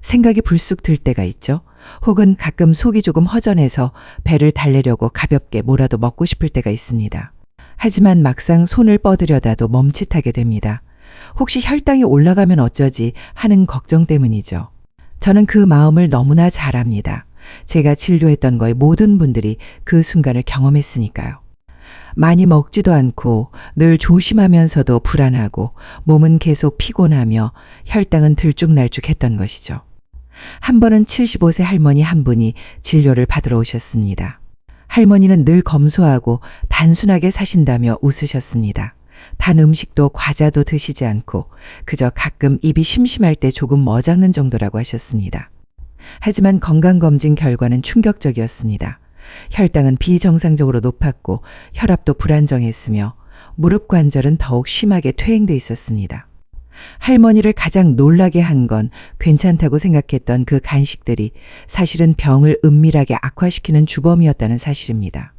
생각이 불쑥 들 때가 있죠. 혹은 가끔 속이 조금 허전해서 배를 달래려고 가볍게 뭐라도 먹고 싶을 때가 있습니다. 하지만 막상 손을 뻗으려다도 멈칫하게 됩니다. 혹시 혈당이 올라가면 어쩌지 하는 걱정 때문이죠. 저는 그 마음을 너무나 잘 압니다. 제가 진료했던 거의 모든 분들이 그 순간을 경험했으니까요. 많이 먹지도 않고 늘 조심하면서도 불안하고 몸은 계속 피곤하며 혈당은 들쭉날쭉했던 것이죠. 한 번은 75세 할머니 한 분이 진료를 받으러 오셨습니다. 할머니는 늘 검소하고 단순하게 사신다며 웃으셨습니다. 단 음식도 과자도 드시지 않고 그저 가끔 입이 심심할 때 조금 머장는 정도라고 하셨습니다. 하지만 건강검진 결과는 충격적이었습니다. 혈당은 비정상적으로 높았고 혈압도 불안정했으며 무릎 관절은 더욱 심하게 퇴행돼 있었습니다. 할머니를 가장 놀라게 한 건 괜찮다고 생각했던 그 간식들이 사실은 병을 은밀하게 악화시키는 주범이었다는 사실입니다.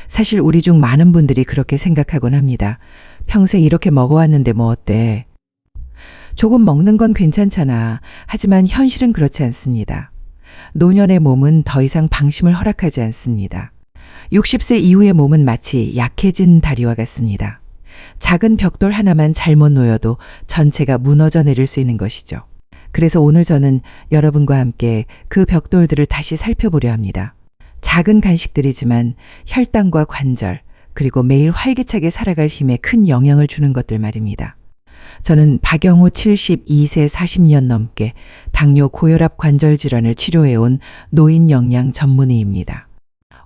사실 우리 중 많은 분들이 그렇게 생각하곤 합니다. 평생 이렇게 먹어왔는데 뭐 어때? 조금 먹는 건 괜찮잖아. 하지만 현실은 그렇지 않습니다. 노년의 몸은 더 이상 방심을 허락하지 않습니다. 60세 이후의 몸은 마치 약해진 다리와 같습니다. 작은 벽돌 하나만 잘못 놓여도 전체가 무너져 내릴 수 있는 것이죠. 그래서 오늘 저는 여러분과 함께 그 벽돌들을 다시 살펴보려 합니다. 작은 간식들이지만 혈당과 관절, 그리고 매일 활기차게 살아갈 힘에 큰 영향을 주는 것들 말입니다. 저는 박영우 72세 40년 넘게 당뇨 고혈압 관절 질환을 치료해온 노인 영양 전문의입니다.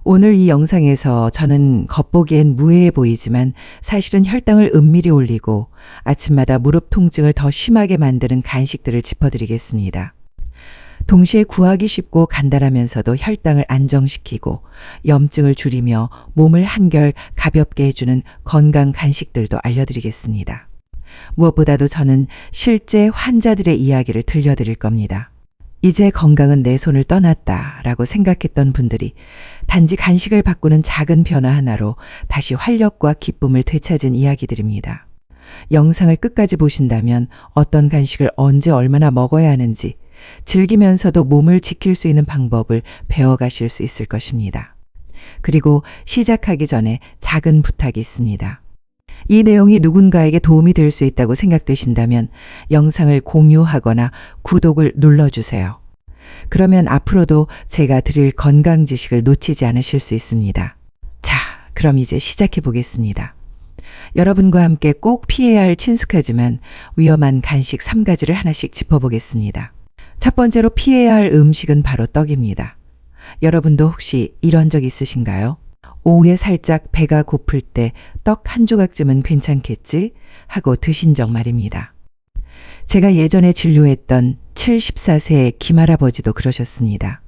오늘 이 영상에서 저는 겉보기엔 무해해 보이지만 사실은 혈당을 은밀히 올리고 아침마다 무릎 통증을 더 심하게 만드는 간식들을 짚어드리겠습니다. 동시에 구하기 쉽고 간단하면서도 혈당을 안정시키고 염증을 줄이며 몸을 한결 가볍게 해주는 건강 간식들도 알려드리겠습니다. 무엇보다도 저는 실제 환자들의 이야기를 들려드릴 겁니다. 이제 건강은 내 손을 떠났다 라고 생각했던 분들이 단지 간식을 바꾸는 작은 변화 하나로 다시 활력과 기쁨을 되찾은 이야기들입니다. 영상을 끝까지 보신다면 어떤 간식을 언제 얼마나 먹어야 하는지 즐기면서도 몸을 지킬 수 있는 방법을 배워가실 수 있을 것입니다. 그리고 시작하기 전에 작은 부탁이 있습니다. 이 내용이 누군가에게 도움이 될 수 있다고 생각되신다면 영상을 공유하거나 구독을 눌러주세요. 그러면 앞으로도 제가 드릴 건강 지식을 놓치지 않으실 수 있습니다. 자, 그럼 이제 시작해 보겠습니다. 여러분과 함께 꼭 피해야 할 친숙하지만 위험한 간식 3가지를 하나씩 짚어보겠습니다. 첫 번째로 피해야 할 음식은 바로 떡입니다. 여러분도 혹시 이런 적 있으신가요? 오후에 살짝 배가 고플 때 떡 한 조각쯤은 괜찮겠지 하고 드신 적 말입니다. 제가 예전에 진료했던 74세의 김할아버지도 그러셨습니다.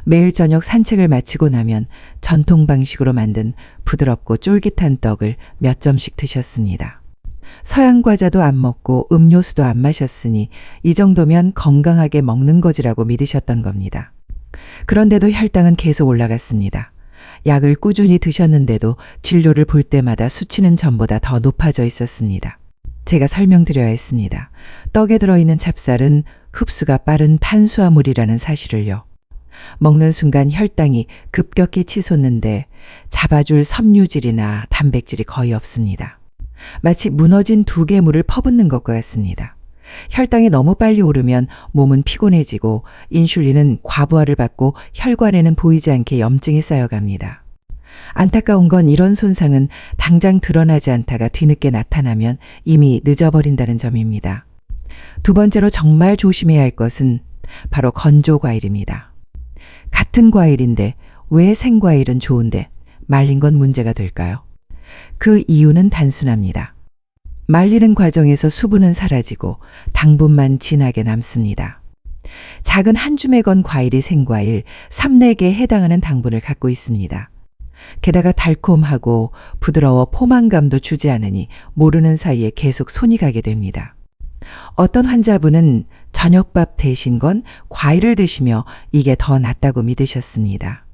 매일 저녁 산책을 마치고 나면 전통 방식으로 만든 부드럽고 쫄깃한 떡을 몇 점씩 드셨습니다. 서양 과자도 안 먹고 음료수도 안 마셨으니 이 정도면 건강하게 먹는 거지라고 믿으셨던 겁니다. 그런데도 혈당은 계속 올라갔습니다. 약을 꾸준히 드셨는데도 진료를 볼 때마다 수치는 전보다 더 높아져 있었습니다. 제가 설명드려야 했습니다. 떡에 들어있는 찹쌀은 흡수가 빠른 탄수화물이라는 사실을요. 먹는 순간 혈당이 급격히 치솟는데 잡아줄 섬유질이나 단백질이 거의 없습니다. 마치 무너진 두개물을 퍼붓는 것과 같습니다. 혈당이 너무 빨리 오르면 몸은 피곤해지고 인슐린은 과부하를 받고 혈관에는 보이지 않게 염증이 쌓여갑니다. 안타까운 건 이런 손상은 당장 드러나지 않다가 뒤늦게 나타나면 이미 늦어버린다는 점입니다. 두 번째로 정말 조심해야 할 것은 바로 건조 과일입니다. 같은 과일인데 왜 생과일은 좋은데 말린 건 문제가 될까요? 그 이유는 단순합니다. 말리는 과정에서 수분은 사라지고 당분만 진하게 남습니다. 작은 한 줌에 건 과일이 생과일 3, 4개에 해당하는 당분을 갖고 있습니다. 게다가 달콤하고 부드러워 포만감도 주지 않으니 모르는 사이에 계속 손이 가게 됩니다. 어떤 환자분은 저녁밥 대신 건 과일을 드시며 이게 더 낫다고 믿으셨습니다.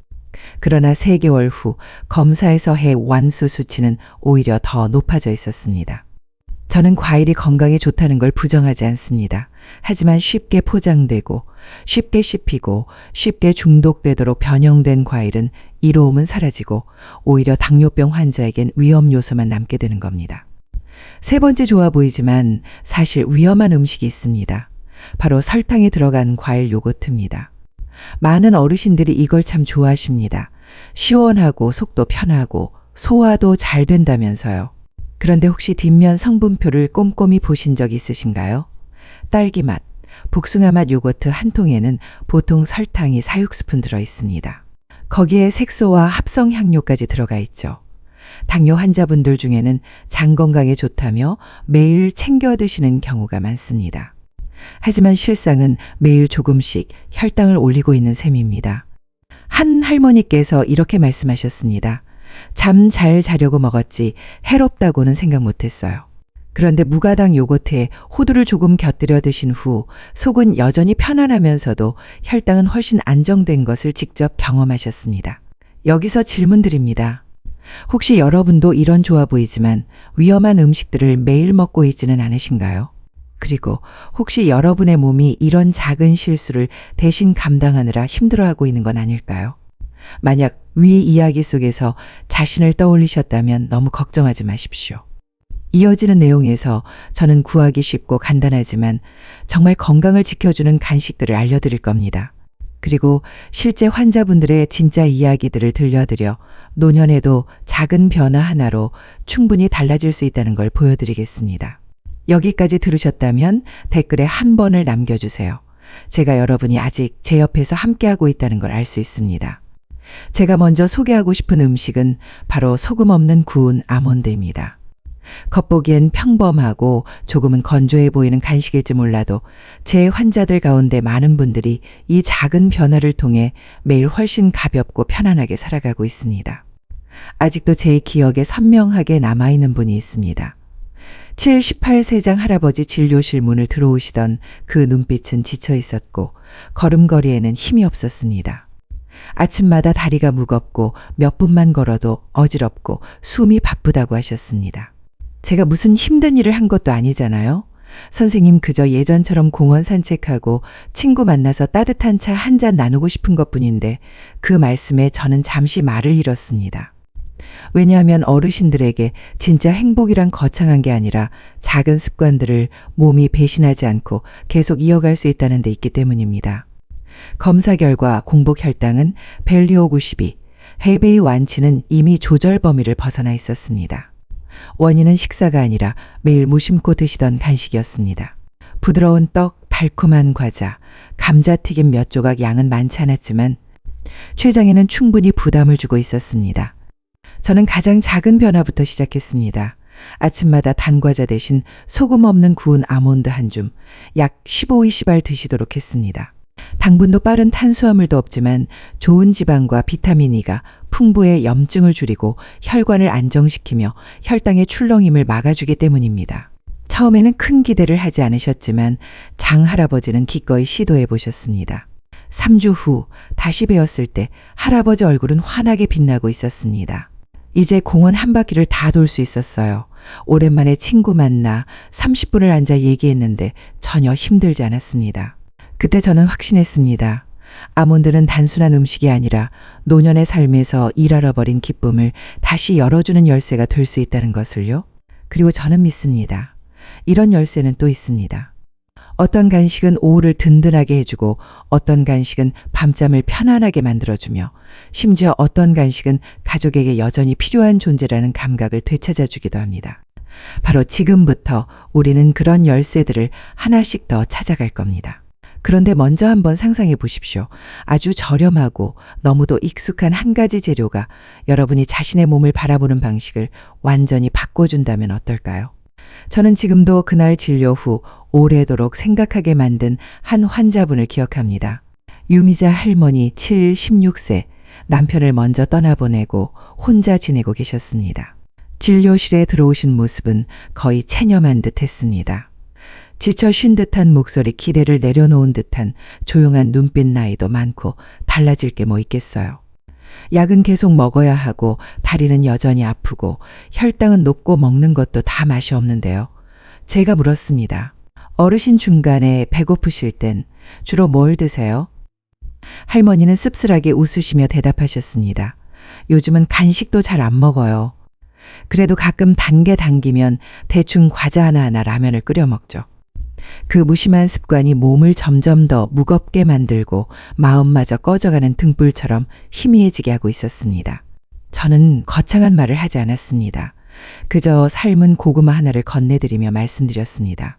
그러나 3개월 후 검사에서 해 완수 수치는 오히려 더 높아져 있었습니다. 저는 과일이 건강에 좋다는 걸 부정하지 않습니다. 하지만 쉽게 포장되고 쉽게 씹히고 쉽게 중독되도록 변형된 과일은 이로움은 사라지고 오히려 당뇨병 환자에겐 위험 요소만 남게 되는 겁니다. 세 번째 좋아 보이지만 사실 위험한 음식이 있습니다. 바로 설탕이 들어간 과일 요거트입니다. 많은 어르신들이 이걸 참 좋아하십니다. 시원하고 속도 편하고 소화도 잘 된다면서요. 그런데 혹시 뒷면 성분표를 꼼꼼히 보신 적 있으신가요? 딸기맛, 복숭아맛 요거트 한 통에는 보통 설탕이 4-6스푼 들어 있습니다. 거기에 색소와 합성 향료까지 들어가 있죠. 당뇨 환자분들 중에는 장 건강에 좋다며 매일 챙겨 드시는 경우가 많습니다. 하지만 실상은 매일 조금씩 혈당을 올리고 있는 셈입니다. 한 할머니께서 이렇게 말씀하셨습니다. 잠 잘 자려고 먹었지 해롭다고는 생각 못했어요. 그런데 무가당 요거트에 호두를 조금 곁들여 드신 후 속은 여전히 편안하면서도 혈당은 훨씬 안정된 것을 직접 경험하셨습니다. 여기서 질문 드립니다. 혹시 여러분도 이런 좋아 보이지만 위험한 음식들을 매일 먹고 있지는 않으신가요? 그리고 혹시 여러분의 몸이 이런 작은 실수를 대신 감당하느라 힘들어하고 있는 건 아닐까요? 만약 위 이야기 속에서 자신을 떠올리셨다면 너무 걱정하지 마십시오. 이어지는 내용에서 저는 구하기 쉽고 간단하지만 정말 건강을 지켜주는 간식들을 알려드릴 겁니다. 그리고 실제 환자분들의 진짜 이야기들을 들려드려 노년에도 작은 변화 하나로 충분히 달라질 수 있다는 걸 보여드리겠습니다. 여기까지 들으셨다면 댓글에 한 번을 남겨주세요. 제가 여러분이 아직 제 옆에서 함께하고 있다는 걸 알 수 있습니다. 제가 먼저 소개하고 싶은 음식은 바로 소금 없는 구운 아몬드입니다. 겉보기엔 평범하고 조금은 건조해 보이는 간식일지 몰라도 제 환자들 가운데 많은 분들이 이 작은 변화를 통해 매일 훨씬 가볍고 편안하게 살아가고 있습니다. 아직도 제 기억에 선명하게 남아있는 분이 있습니다. 78세장 할아버지 진료실 문을 들어오시던 그 눈빛은 지쳐 있었고 걸음걸이에는 힘이 없었습니다. 아침마다 다리가 무겁고 몇 분만 걸어도 어지럽고 숨이 바쁘다고 하셨습니다. 제가 무슨 힘든 일을 한 것도 아니잖아요. 선생님 그저 예전처럼 공원 산책하고 친구 만나서 따뜻한 차 한 잔 나누고 싶은 것뿐인데 그 말씀에 저는 잠시 말을 잃었습니다. 왜냐하면 어르신들에게 진짜 행복이란 거창한 게 아니라 작은 습관들을 몸이 배신하지 않고 계속 이어갈 수 있다는 데 있기 때문입니다. 검사 결과 공복 혈당은 벨리오 92, 헤베이 완치는 이미 조절 범위를 벗어나 있었습니다. 원인은 식사가 아니라 매일 무심코 드시던 간식이었습니다. 부드러운 떡, 달콤한 과자, 감자튀김 몇 조각 양은 많지 않았지만 췌장에는 충분히 부담을 주고 있었습니다. 저는 가장 작은 변화부터 시작했습니다. 아침마다 단과자 대신 소금 없는 구운 아몬드 한 줌, 약 15-20알 드시도록 했습니다. 당분도 빠른 탄수화물도 없지만 좋은 지방과 비타민 E가 풍부해 염증을 줄이고 혈관을 안정시키며 혈당의 출렁임을 막아주기 때문입니다. 처음에는 큰 기대를 하지 않으셨지만 장 할아버지는 기꺼이 시도해 보셨습니다. 3주 후 다시 뵈었을 때 할아버지 얼굴은 환하게 빛나고 있었습니다. 이제 공원 한 바퀴를 다 돌 수 있었어요. 오랜만에 친구 만나 30분을 앉아 얘기했는데 전혀 힘들지 않았습니다. 그때 저는 확신했습니다. 아몬드는 단순한 음식이 아니라 노년의 삶에서 잃어버린 기쁨을 다시 열어주는 열쇠가 될 수 있다는 것을요. 그리고 저는 믿습니다. 이런 열쇠는 또 있습니다. 어떤 간식은 오후를 든든하게 해주고 어떤 간식은 밤잠을 편안하게 만들어주며 심지어 어떤 간식은 가족에게 여전히 필요한 존재라는 감각을 되찾아주기도 합니다. 바로 지금부터 우리는 그런 열쇠들을 하나씩 더 찾아갈 겁니다. 그런데 먼저 한번 상상해 보십시오. 아주 저렴하고 너무도 익숙한 한 가지 재료가 여러분이 자신의 몸을 바라보는 방식을 완전히 바꿔준다면 어떨까요? 저는 지금도 그날 진료 후 오래도록 생각하게 만든 한 환자분을 기억합니다. 유미자 할머니 76세, 남편을 먼저 떠나보내고 혼자 지내고 계셨습니다. 진료실에 들어오신 모습은 거의 체념한 듯 했습니다. 지쳐 쉰 듯한 목소리, 기대를 내려놓은 듯한 조용한 눈빛, 나이도 많고 달라질 게 뭐 있겠어요. 약은 계속 먹어야 하고 다리는 여전히 아프고 혈당은 높고 먹는 것도 다 맛이 없는데요. 제가 물었습니다. 어르신 중간에 배고프실 땐 주로 뭘 드세요? 할머니는 씁쓸하게 웃으시며 대답하셨습니다. 요즘은 간식도 잘 안 먹어요. 그래도 가끔 단계 당기면 대충 과자 하나하나 라면을 끓여 먹죠. 그 무심한 습관이 몸을 점점 더 무겁게 만들고 마음마저 꺼져가는 등불처럼 희미해지게 하고 있었습니다. 저는 거창한 말을 하지 않았습니다. 그저 삶은 고구마 하나를 건네드리며 말씀드렸습니다.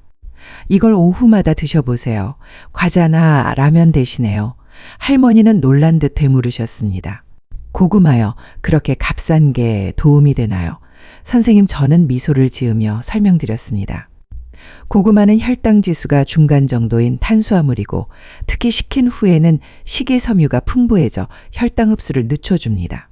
이걸 오후마다 드셔보세요. 과자나 라면 대신에요. 할머니는 놀란 듯 되물으셨습니다. 고구마요. 그렇게 값싼 게 도움이 되나요? 선생님, 저는 미소를 지으며 설명드렸습니다. 고구마는 혈당 지수가 중간 정도인 탄수화물이고 특히 식힌 후에는 식이섬유가 풍부해져 혈당 흡수를 늦춰줍니다.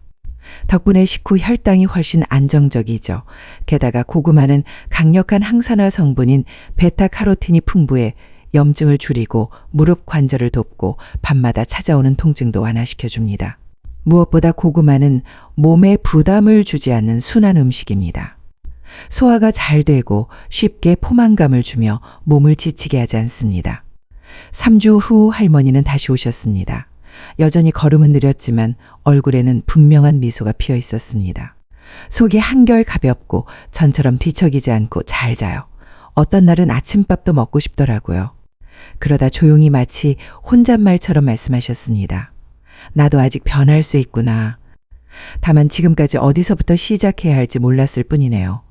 덕분에 식후 혈당이 훨씬 안정적이죠. 게다가 고구마는 강력한 항산화 성분인 베타카로틴이 풍부해 염증을 줄이고 무릎 관절을 돕고 밤마다 찾아오는 통증도 완화시켜줍니다. 무엇보다 고구마는 몸에 부담을 주지 않는 순한 음식입니다. 소화가 잘 되고 쉽게 포만감을 주며 몸을 지치게 하지 않습니다. 3주 후 할머니는 다시 오셨습니다. 여전히 걸음은 느렸지만 얼굴에는 분명한 미소가 피어 있었습니다. 속이 한결 가볍고 전처럼 뒤척이지 않고 잘 자요. 어떤 날은 아침밥도 먹고 싶더라고요. 그러다 조용히 마치 혼잣말처럼 말씀하셨습니다. 나도 아직 변할 수 있구나. 다만 지금까지 어디서부터 시작해야 할지 몰랐을 뿐이네요.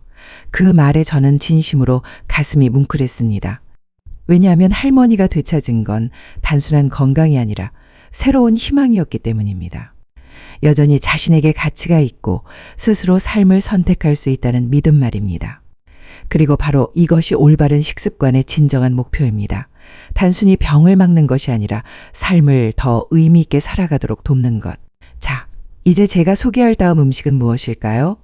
그 말에 저는 진심으로 가슴이 뭉클했습니다. 왜냐하면 할머니가 되찾은 건 단순한 건강이 아니라 새로운 희망이었기 때문입니다. 여전히 자신에게 가치가 있고 스스로 삶을 선택할 수 있다는 믿음 말입니다. 그리고 바로 이것이 올바른 식습관의 진정한 목표입니다. 단순히 병을 막는 것이 아니라 삶을 더 의미 있게 살아가도록 돕는 것. 자, 이제 제가 소개할 다음 음식은 무엇일까요?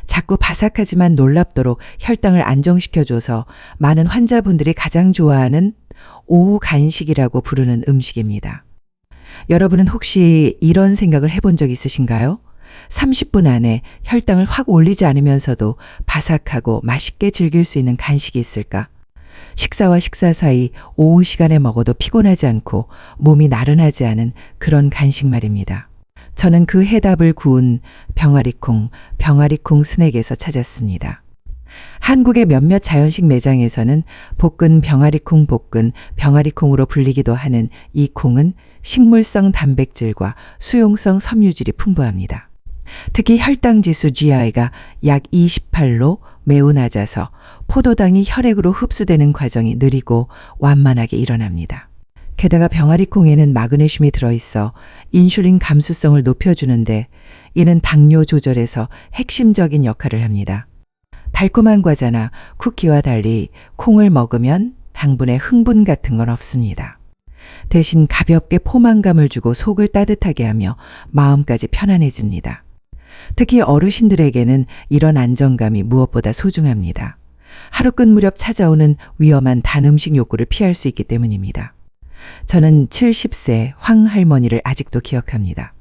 자꾸 바삭하지만 놀랍도록 혈당을 안정시켜줘서 많은 환자분들이 가장 좋아하는 오후 간식이라고 부르는 음식입니다. 여러분은 혹시 이런 생각을 해본 적 있으신가요? 30분 안에 혈당을 확 올리지 않으면서도 바삭하고 맛있게 즐길 수 있는 간식이 있을까? 식사와 식사 사이 오후 시간에 먹어도 피곤하지 않고 몸이 나른하지 않은 그런 간식 말입니다. 저는 그 해답을 구운 병아리콩 스낵에서 찾았습니다. 한국의 몇몇 자연식 매장에서는 볶은 병아리콩으로 불리기도 하는 이 콩은 식물성 단백질과 수용성 섬유질이 풍부합니다. 특히 혈당지수 GI가 약 28로 매우 낮아서 포도당이 혈액으로 흡수되는 과정이 느리고 완만하게 일어납니다. 게다가 병아리콩에는 마그네슘이 들어있어 인슐린 감수성을 높여주는데 이는 당뇨 조절에서 핵심적인 역할을 합니다. 달콤한 과자나 쿠키와 달리 콩을 먹으면 당분의 흥분 같은 건 없습니다. 대신 가볍게 포만감을 주고 속을 따뜻하게 하며 마음까지 편안해집니다. 특히 어르신들에게는 이런 안정감이 무엇보다 소중합니다. 하루 끝 무렵 찾아오는 위험한 단 음식 욕구를 피할 수 있기 때문입니다. 저는 70세 황 할머니를 아직도 기억합니다.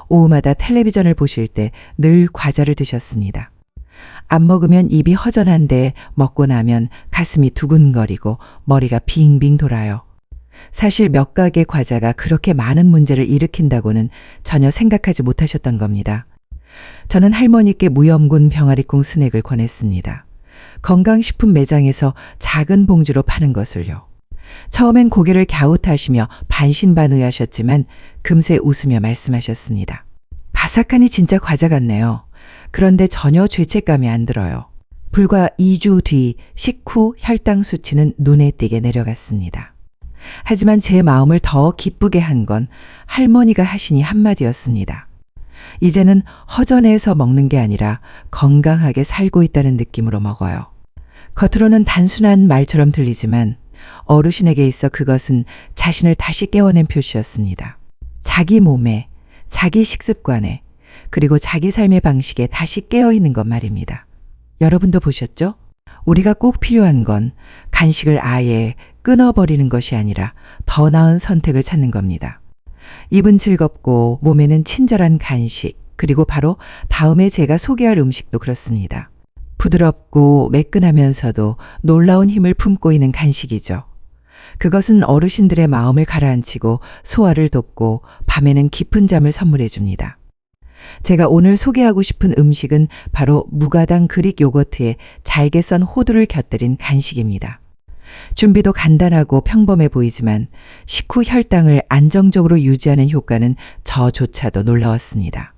오후마다 텔레비전을 보실 때 늘 과자를 드셨습니다. 안 먹으면 입이 허전한데 먹고 나면 가슴이 두근거리고 머리가 빙빙 돌아요. 사실 몇 가게 과자가 그렇게 많은 문제를 일으킨다고는 전혀 생각하지 못하셨던 겁니다. 저는 할머니께 무염군 병아리콩 스낵을 권했습니다. 건강식품 매장에서 작은 봉지로 파는 것을요. 처음엔 고개를 갸웃하시며 반신반의하셨지만 금세 웃으며 말씀하셨습니다. 바삭하니 진짜 과자 같네요. 그런데 전혀 죄책감이 안 들어요. 불과 2주 뒤 식후 혈당 수치는 눈에 띄게 내려갔습니다. 하지만 제 마음을 더 기쁘게 한 건 할머니가 하시니 한마디였습니다. 이제는 허전해서 먹는 게 아니라 건강하게 살고 있다는 느낌으로 먹어요. 겉으로는 단순한 말처럼 들리지만 어르신에게 있어 그것은 자신을 다시 깨워낸 표시였습니다. 자기 몸에, 자기 식습관에, 그리고 자기 삶의 방식에 다시 깨어있는 것 말입니다. 여러분도 보셨죠? 우리가 꼭 필요한 건 간식을 아예 끊어버리는 것이 아니라 더 나은 선택을 찾는 겁니다. 입은 즐겁고 몸에는 친절한 간식, 그리고 바로 다음에 제가 소개할 음식도 그렇습니다. 부드럽고 매끈하면서도 놀라운 힘을 품고 있는 간식이죠. 그것은 어르신들의 마음을 가라앉히고 소화를 돕고 밤에는 깊은 잠을 선물해 줍니다. 제가 오늘 소개하고 싶은 음식은 바로 무가당 그릭 요거트에 잘게 썬 호두를 곁들인 간식입니다. 준비도 간단하고 평범해 보이지만 식후 혈당을 안정적으로 유지하는 효과는 저조차도 놀라웠습니다.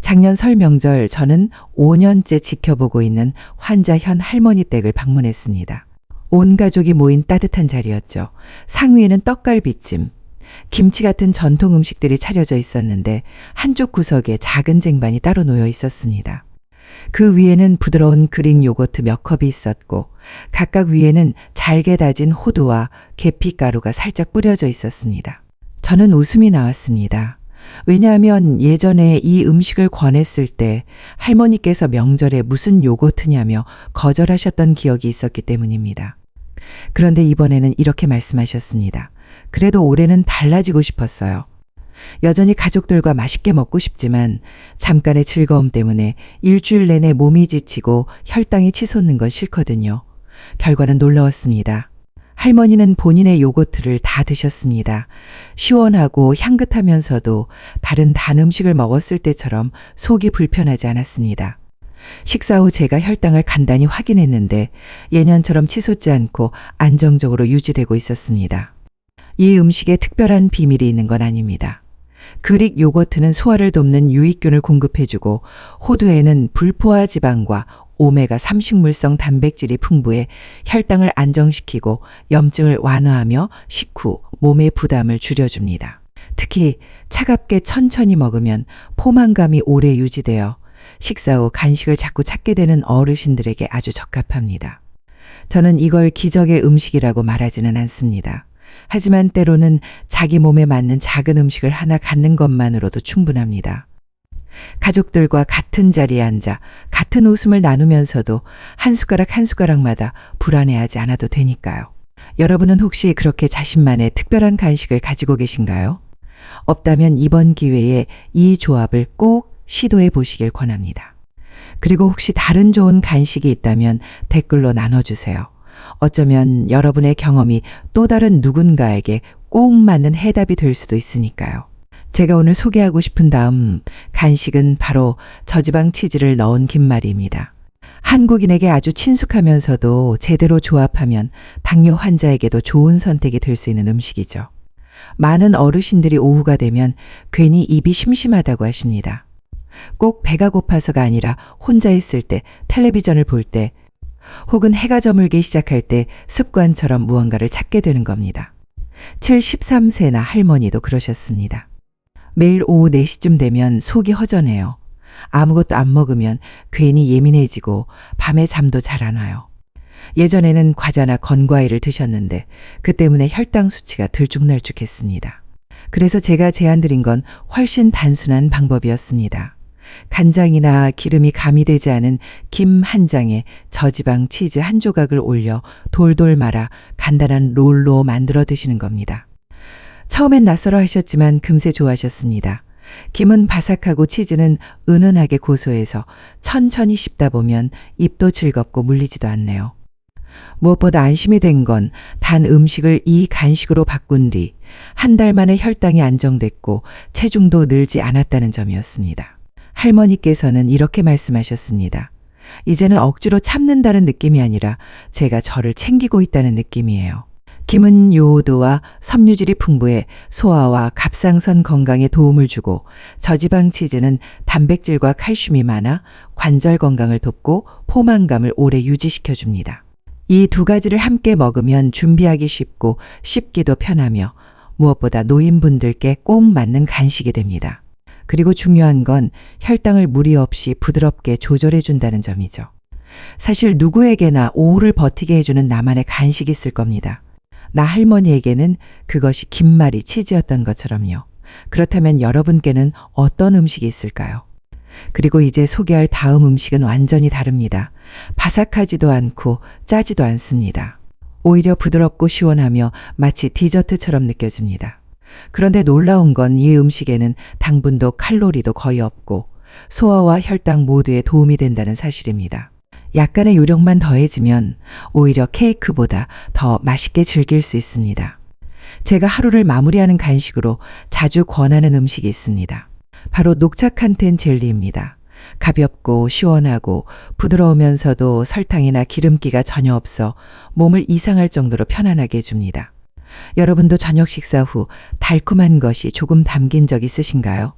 작년 설 명절 저는 5년째 지켜보고 있는 환자 현 할머니 댁을 방문했습니다. 온 가족이 모인 따뜻한 자리였죠. 상위에는 떡갈비찜, 김치 같은 전통 음식들이 차려져 있었는데 한쪽 구석에 작은 쟁반이 따로 놓여 있었습니다. 그 위에는 부드러운 그릭 요거트 몇 컵이 있었고 각각 위에는 잘게 다진 호두와 계피가루가 살짝 뿌려져 있었습니다. 저는 웃음이 나왔습니다. 왜냐하면 예전에 이 음식을 권했을 때 할머니께서 명절에 무슨 요거트냐며 거절하셨던 기억이 있었기 때문입니다. 그런데 이번에는 이렇게 말씀하셨습니다. 그래도 올해는 달라지고 싶었어요. 여전히 가족들과 맛있게 먹고 싶지만 잠깐의 즐거움 때문에 일주일 내내 몸이 지치고 혈당이 치솟는 건 싫거든요. 결과는 놀라웠습니다. 할머니는 본인의 요거트를 다 드셨습니다. 시원하고 향긋하면서도 다른 단 음식을 먹었을 때처럼 속이 불편하지 않았습니다. 식사 후 제가 혈당을 간단히 확인했는데 예년처럼 치솟지 않고 안정적으로 유지되고 있었습니다. 이 음식에 특별한 비밀이 있는 건 아닙니다. 그릭 요거트는 소화를 돕는 유익균을 공급해주고 호두에는 불포화 지방과 오메가3 식물성 단백질이 풍부해 혈당을 안정시키고 염증을 완화하며 식후 몸의 부담을 줄여줍니다. 특히 차갑게 천천히 먹으면 포만감이 오래 유지되어 식사 후 간식을 자꾸 찾게 되는 어르신들에게 아주 적합합니다. 저는 이걸 기적의 음식이라고 말하지는 않습니다. 하지만 때로는 자기 몸에 맞는 작은 음식을 하나 갖는 것만으로도 충분합니다. 가족들과 같은 자리에 앉아 같은 웃음을 나누면서도 한 숟가락 한 숟가락마다 불안해하지 않아도 되니까요. 여러분은 혹시 그렇게 자신만의 특별한 간식을 가지고 계신가요? 없다면 이번 기회에 이 조합을 꼭 시도해 보시길 권합니다. 그리고 혹시 다른 좋은 간식이 있다면 댓글로 나눠주세요. 어쩌면 여러분의 경험이 또 다른 누군가에게 꼭 맞는 해답이 될 수도 있으니까요. 제가 오늘 소개하고 싶은 다음 간식은 바로 저지방 치즈를 넣은 김말이입니다. 한국인에게 아주 친숙하면서도 제대로 조합하면 당뇨 환자에게도 좋은 선택이 될 수 있는 음식이죠. 많은 어르신들이 오후가 되면 괜히 입이 심심하다고 하십니다. 꼭 배가 고파서가 아니라 혼자 있을 때, 텔레비전을 볼 때, 혹은 해가 저물기 시작할 때 습관처럼 무언가를 찾게 되는 겁니다. 73세나 할머니도 그러셨습니다. 매일 오후 4시쯤 되면 속이 허전해요. 아무것도 안 먹으면 괜히 예민해지고 밤에 잠도 잘 안 와요. 예전에는 과자나 건과일을 드셨는데 그 때문에 혈당 수치가 들쭉날쭉했습니다. 그래서 제가 제안드린 건 훨씬 단순한 방법이었습니다. 간장이나 기름이 가미되지 않은 김 한 장에 저지방 치즈 한 조각을 올려 돌돌 말아 간단한 롤로 만들어 드시는 겁니다. 처음엔 낯설어 하셨지만 금세 좋아하셨습니다. 김은 바삭하고 치즈는 은은하게 고소해서 천천히 씹다 보면 입도 즐겁고 물리지도 않네요. 무엇보다 안심이 된 건 단 음식을 이 간식으로 바꾼 뒤 한 달 만에 혈당이 안정됐고 체중도 늘지 않았다는 점이었습니다. 할머니께서는 이렇게 말씀하셨습니다. 이제는 억지로 참는다는 느낌이 아니라 제가 저를 챙기고 있다는 느낌이에요. 김은 요오도와 섬유질이 풍부해 소화와 갑상선 건강에 도움을 주고 저지방 치즈는 단백질과 칼슘이 많아 관절 건강을 돕고 포만감을 오래 유지시켜줍니다. 이 두 가지를 함께 먹으면 준비하기 쉽고 씹기도 편하며 무엇보다 노인분들께 꼭 맞는 간식이 됩니다. 그리고 중요한 건 혈당을 무리 없이 부드럽게 조절해준다는 점이죠. 사실 누구에게나 오후를 버티게 해주는 나만의 간식이 있을 겁니다. 나 할머니에게는 그것이 김말이 치즈였던 것처럼요. 그렇다면 여러분께는 어떤 음식이 있을까요? 그리고 이제 소개할 다음 음식은 완전히 다릅니다. 바삭하지도 않고 짜지도 않습니다. 오히려 부드럽고 시원하며 마치 디저트처럼 느껴집니다. 그런데 놀라운 건 이 음식에는 당분도 칼로리도 거의 없고 소화와 혈당 모두에 도움이 된다는 사실입니다. 약간의 요령만 더해지면 오히려 케이크보다 더 맛있게 즐길 수 있습니다. 제가 하루를 마무리하는 간식으로 자주 권하는 음식이 있습니다. 바로 녹차 칸텐 젤리입니다. 가볍고 시원하고 부드러우면서도 설탕이나 기름기가 전혀 없어 몸을 이상할 정도로 편안하게 해줍니다. 여러분도 저녁 식사 후 달콤한 것이 조금 담긴 적 있으신가요?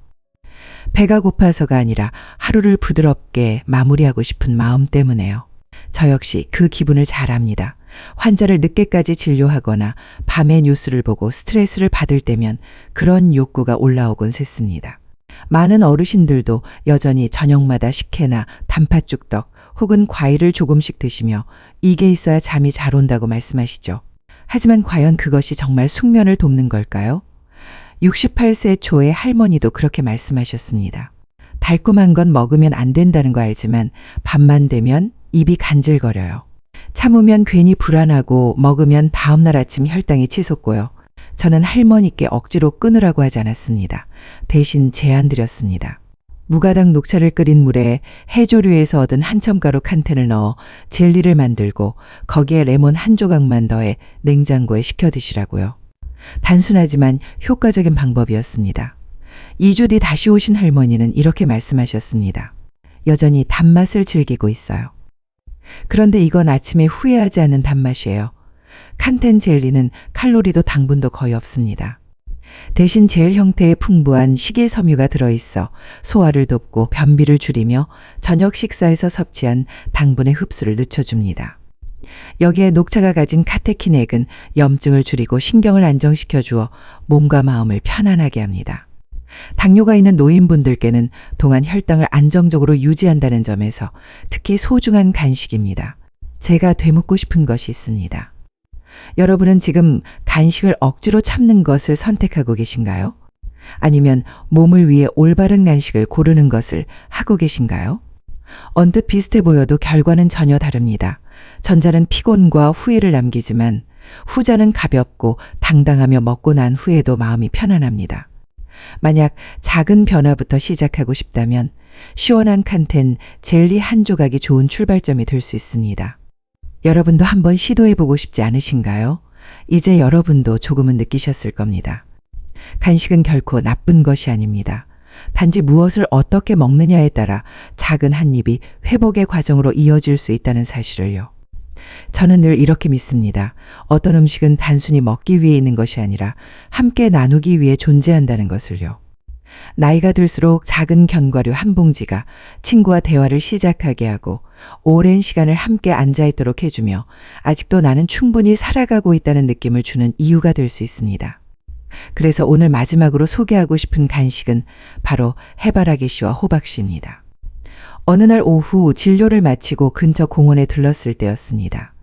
배가 고파서가 아니라 하루를 부드럽게 마무리하고 싶은 마음 때문에요. 저 역시 그 기분을 잘 압니다. 환자를 늦게까지 진료하거나 밤에 뉴스를 보고 스트레스를 받을 때면 그런 욕구가 올라오곤 샜습니다. 많은 어르신들도 여전히 저녁마다 식혜나 단팥죽떡 혹은 과일을 조금씩 드시며 이게 있어야 잠이 잘 온다고 말씀하시죠. 하지만 과연 그것이 정말 숙면을 돕는 걸까요? 68세 초의 할머니도 그렇게 말씀하셨습니다. 달콤한 건 먹으면 안 된다는 거 알지만 밤만 되면 입이 간질거려요. 참으면 괜히 불안하고 먹으면 다음날 아침 혈당이 치솟고요. 저는 할머니께 억지로 끊으라고 하지 않았습니다. 대신 제안 드렸습니다. 무가당 녹차를 끓인 물에 해조류에서 얻은 한첨가루 칸텐을 넣어 젤리를 만들고 거기에 레몬 한 조각만 더해 냉장고에 식혀 드시라고요. 단순하지만 효과적인 방법이었습니다. 2주 뒤 다시 오신 할머니는 이렇게 말씀하셨습니다. 여전히 단맛을 즐기고 있어요. 그런데 이건 아침에 후회하지 않는 단맛이에요. 칸텐 젤리는 칼로리도 당분도 거의 없습니다. 대신 젤 형태의 풍부한 식이섬유가 들어있어 소화를 돕고 변비를 줄이며 저녁 식사에서 섭취한 당분의 흡수를 늦춰줍니다. 여기에 녹차가 가진 카테킨액은 염증을 줄이고 신경을 안정시켜 주어 몸과 마음을 편안하게 합니다. 당뇨가 있는 노인분들께는 동안 혈당을 안정적으로 유지한다는 점에서 특히 소중한 간식입니다. 제가 되묻고 싶은 것이 있습니다. 여러분은 지금 간식을 억지로 참는 것을 선택하고 계신가요? 아니면 몸을 위해 올바른 간식을 고르는 것을 하고 계신가요? 언뜻 비슷해 보여도 결과는 전혀 다릅니다. 전자는 피곤과 후회를 남기지만 후자는 가볍고 당당하며 먹고 난 후에도 마음이 편안합니다. 만약 작은 변화부터 시작하고 싶다면 시원한 칸텐 젤리 한 조각이 좋은 출발점이 될 수 있습니다. 여러분도 한번 시도해보고 싶지 않으신가요? 이제 여러분도 조금은 느끼셨을 겁니다. 간식은 결코 나쁜 것이 아닙니다. 단지 무엇을 어떻게 먹느냐에 따라 작은 한 입이 회복의 과정으로 이어질 수 있다는 사실을요. 저는 늘 이렇게 믿습니다. 어떤 음식은 단순히 먹기 위해 있는 것이 아니라 함께 나누기 위해 존재한다는 것을요. 나이가 들수록 작은 견과류 한 봉지가 친구와 대화를 시작하게 하고 오랜 시간을 함께 앉아있도록 해주며 아직도 나는 충분히 살아가고 있다는 느낌을 주는 이유가 될 수 있습니다. 그래서 오늘 마지막으로 소개하고 싶은 간식은 바로 해바라기 씨와 호박 씨입니다. 어느 날 오후 진료를 마치고 근처 공원에 들렀을 때였습니다.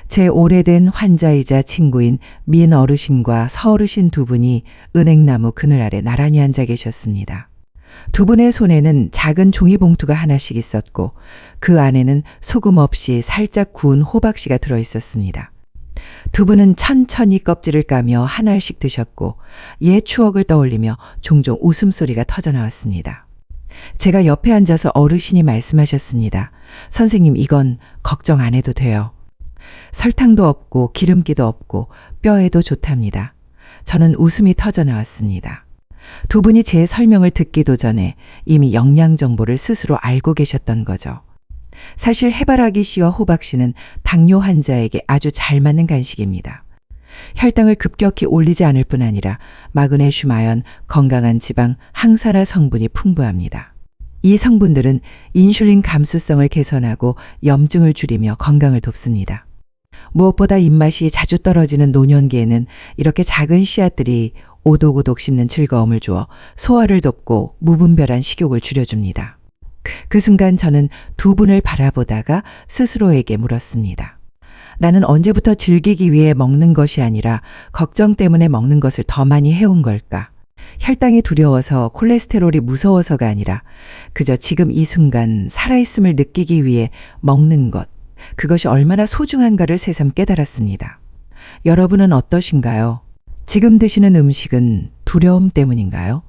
제 오래된 환자이자 친구인 민 어르신과 서어르신 두 분이 은행나무 그늘 아래 나란히 앉아 계셨습니다. 두 분의 손에는 작은 종이봉투가 하나씩 있었고 그 안에는 소금 없이 살짝 구운 호박씨가 들어 있었습니다. 두 분은 천천히 껍질을 까며 한 알씩 드셨고 옛 추억을 떠올리며 종종 웃음소리가 터져나왔습니다. 제가 옆에 앉아서 어르신이 말씀하셨습니다. 선생님, 이건 걱정 안 해도 돼요. 설탕도 없고 기름기도 없고 뼈에도 좋답니다. 저는 웃음이 터져나왔습니다. 두 분이 제 설명을 듣기도 전에 이미 영양 정보를 스스로 알고 계셨던 거죠. 사실 해바라기 씨와 호박 씨는 당뇨 환자에게 아주 잘 맞는 간식입니다. 혈당을 급격히 올리지 않을 뿐 아니라 마그네슘, 아연, 건강한 지방, 항산화 성분이 풍부합니다. 이 성분들은 인슐린 감수성을 개선하고 염증을 줄이며 건강을 돕습니다. 무엇보다 입맛이 자주 떨어지는 노년기에는 이렇게 작은 씨앗들이 오독오독 씹는 즐거움을 주어 소화를 돕고 무분별한 식욕을 줄여줍니다. 그 순간 저는 두 분을 바라보다가 스스로에게 물었습니다. 나는 언제부터 즐기기 위해 먹는 것이 아니라 걱정 때문에 먹는 것을 더 많이 해온 걸까? 혈당이 두려워서 콜레스테롤이 무서워서가 아니라 그저 지금 이 순간 살아있음을 느끼기 위해 먹는 것, 그것이 얼마나 소중한가를 새삼 깨달았습니다. 여러분은 어떠신가요? 지금 드시는 음식은 두려움 때문인가요?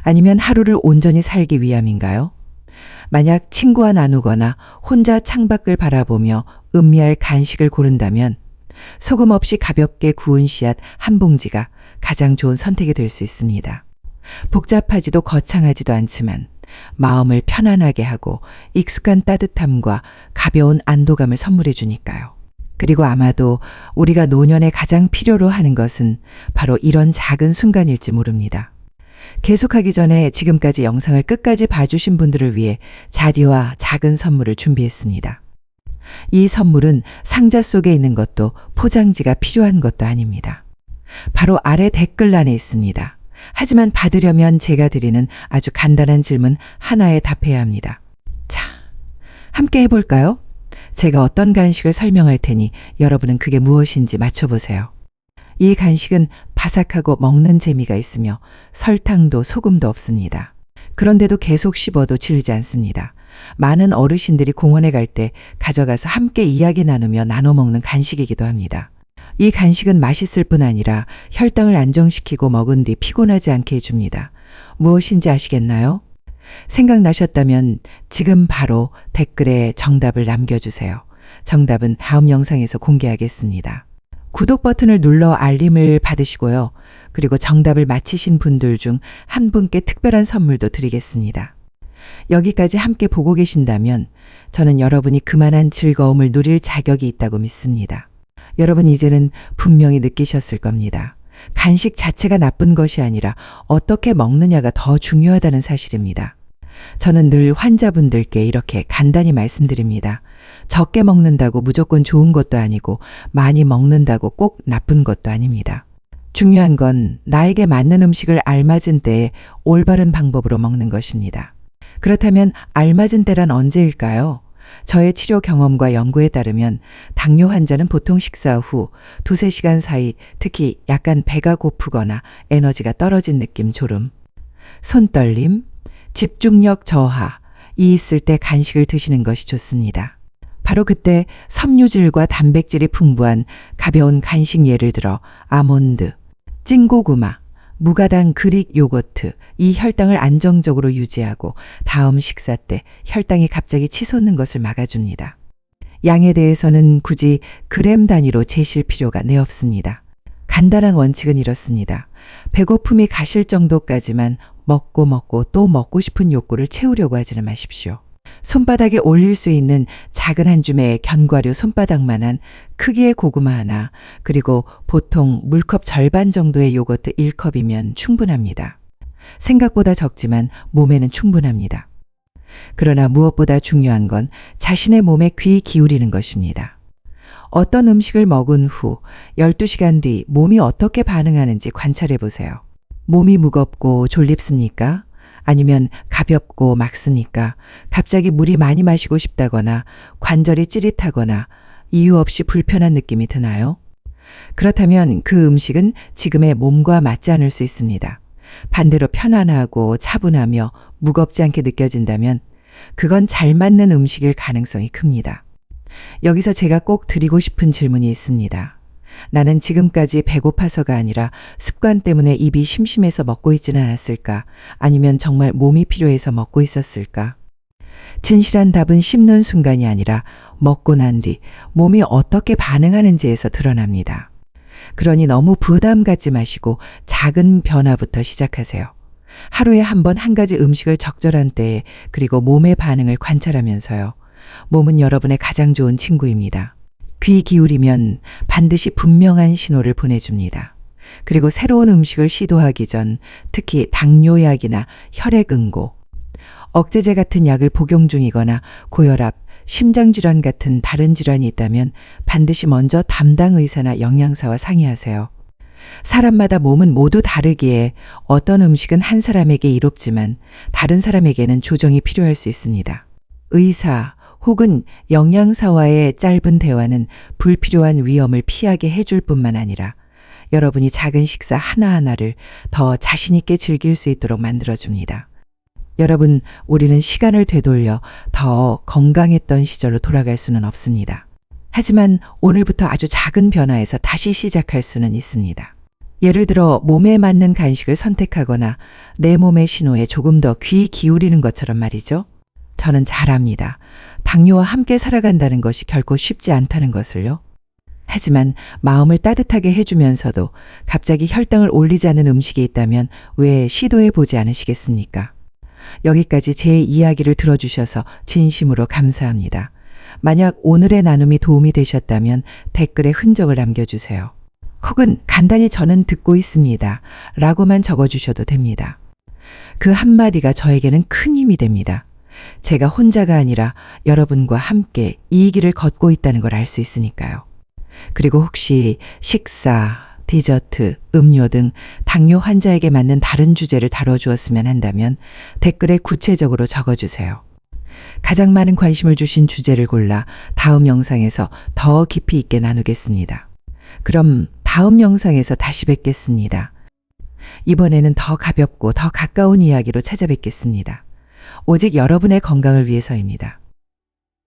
아니면 하루를 온전히 살기 위함인가요? 만약 친구와 나누거나 혼자 창밖을 바라보며 음미할 간식을 고른다면 소금 없이 가볍게 구운 씨앗 한 봉지가 가장 좋은 선택이 될 수 있습니다. 복잡하지도 거창하지도 않지만 마음을 편안하게 하고 익숙한 따뜻함과 가벼운 안도감을 선물해 주니까요. 그리고 아마도 우리가 노년에 가장 필요로 하는 것은 바로 이런 작은 순간일지 모릅니다. 계속하기 전에 지금까지 영상을 끝까지 봐주신 분들을 위해 자디와 작은 선물을 준비했습니다. 이 선물은 상자 속에 있는 것도 포장지가 필요한 것도 아닙니다. 바로 아래 댓글란에 있습니다. 하지만 받으려면 제가 드리는 아주 간단한 질문 하나에 답해야 합니다. 자, 함께 해볼까요? 제가 어떤 간식을 설명할 테니 여러분은 그게 무엇인지 맞춰보세요. 이 간식은 바삭하고 먹는 재미가 있으며 설탕도 소금도 없습니다. 그런데도 계속 씹어도 질리지 않습니다. 많은 어르신들이 공원에 갈 때 가져가서 함께 이야기 나누며 나눠 먹는 간식이기도 합니다. 이 간식은 맛있을 뿐 아니라 혈당을 안정시키고 먹은 뒤 피곤하지 않게 해줍니다. 무엇인지 아시겠나요? 생각나셨다면 지금 바로 댓글에 정답을 남겨주세요. 정답은 다음 영상에서 공개하겠습니다. 구독 버튼을 눌러 알림을 받으시고요. 그리고 정답을 맞히신 분들 중 한 분께 특별한 선물도 드리겠습니다. 여기까지 함께 보고 계신다면 저는 여러분이 그만한 즐거움을 누릴 자격이 있다고 믿습니다. 여러분 이제는 분명히 느끼셨을 겁니다. 간식 자체가 나쁜 것이 아니라 어떻게 먹느냐가 더 중요하다는 사실입니다. 저는 늘 환자분들께 이렇게 간단히 말씀드립니다. 적게 먹는다고 무조건 좋은 것도 아니고 많이 먹는다고 꼭 나쁜 것도 아닙니다. 중요한 건 나에게 맞는 음식을 알맞은 때에 올바른 방법으로 먹는 것입니다. 그렇다면 알맞은 때란 언제일까요? 저의 치료 경험과 연구에 따르면 당뇨 환자는 보통 식사 후 2-3시간 사이 특히 약간 배가 고프거나 에너지가 떨어진 느낌 졸음, 손떨림, 집중력 저하 이 있을 때 간식을 드시는 것이 좋습니다. 바로 그때 섬유질과 단백질이 풍부한 가벼운 간식 예를 들어 아몬드, 찐고구마, 무가당 그릭 요거트 이 혈당을 안정적으로 유지하고 다음 식사 때 혈당이 갑자기 치솟는 것을 막아줍니다. 양에 대해서는 굳이 그램 단위로 재실 필요가 내 없습니다. 간단한 원칙은 이렇습니다. 배고픔이 가실 정도까지만 먹고 또 먹고 싶은 욕구를 채우려고 하지는 마십시오. 손바닥에 올릴 수 있는 작은 한 줌의 견과류 손바닥만한 크기의 고구마 하나, 그리고 보통 물컵 절반 정도의 요거트 1컵이면 충분합니다. 생각보다 적지만 몸에는 충분합니다. 그러나 무엇보다 중요한 건 자신의 몸에 귀 기울이는 것입니다. 어떤 음식을 먹은 후 12시간 뒤 몸이 어떻게 반응하는지 관찰해 보세요. 몸이 무겁고 졸립습니까? 아니면 가볍고 막습니까? 갑자기 물이 많이 마시고 싶다거나 관절이 찌릿하거나 이유 없이 불편한 느낌이 드나요? 그렇다면 그 음식은 지금의 몸과 맞지 않을 수 있습니다. 반대로 편안하고 차분하며 무겁지 않게 느껴진다면 그건 잘 맞는 음식일 가능성이 큽니다. 여기서 제가 꼭 드리고 싶은 질문이 있습니다. 나는 지금까지 배고파서가 아니라 습관 때문에 입이 심심해서 먹고 있지는 않았을까? 아니면 정말 몸이 필요해서 먹고 있었을까? 진실한 답은 씹는 순간이 아니라 먹고 난 뒤 몸이 어떻게 반응하는지에서 드러납니다. 그러니 너무 부담 갖지 마시고 작은 변화부터 시작하세요. 하루에 한 번 한 가지 음식을 적절한 때에 그리고 몸의 반응을 관찰하면서요. 몸은 여러분의 가장 좋은 친구입니다. 귀 기울이면 반드시 분명한 신호를 보내줍니다. 그리고 새로운 음식을 시도하기 전 특히 당뇨약이나 혈액응고, 억제제 같은 약을 복용 중이거나 고혈압, 심장질환 같은 다른 질환이 있다면 반드시 먼저 담당 의사나 영양사와 상의하세요. 사람마다 몸은 모두 다르기에 어떤 음식은 한 사람에게 이롭지만 다른 사람에게는 조정이 필요할 수 있습니다. 의사 혹은 영양사와의 짧은 대화는 불필요한 위험을 피하게 해줄 뿐만 아니라 여러분이 작은 식사 하나하나를 더 자신 있게 즐길 수 있도록 만들어줍니다. 여러분, 우리는 시간을 되돌려 더 건강했던 시절로 돌아갈 수는 없습니다. 하지만 오늘부터 아주 작은 변화에서 다시 시작할 수는 있습니다. 예를 들어 몸에 맞는 간식을 선택하거나 내 몸의 신호에 조금 더 귀 기울이는 것처럼 말이죠. 저는 잘 압니다. 당뇨와 함께 살아간다는 것이 결코 쉽지 않다는 것을요. 하지만 마음을 따뜻하게 해주면서도 갑자기 혈당을 올리자는 음식이 있다면 왜 시도해 보지 않으시겠습니까? 여기까지 제 이야기를 들어주셔서 진심으로 감사합니다. 만약 오늘의 나눔이 도움이 되셨다면 댓글에 흔적을 남겨주세요. 혹은 간단히 저는 듣고 있습니다. 라고만 적어주셔도 됩니다. 그 한마디가 저에게는 큰 힘이 됩니다. 제가 혼자가 아니라 여러분과 함께 이 길을 걷고 있다는 걸 알 수 있으니까요. 그리고 혹시 식사, 디저트, 음료 등 당뇨 환자에게 맞는 다른 주제를 다뤄주었으면 한다면 댓글에 구체적으로 적어주세요. 가장 많은 관심을 주신 주제를 골라 다음 영상에서 더 깊이 있게 나누겠습니다. 그럼 다음 영상에서 다시 뵙겠습니다. 이번에는 더 가볍고 더 가까운 이야기로 찾아뵙겠습니다. 오직 여러분의 건강을 위해서입니다.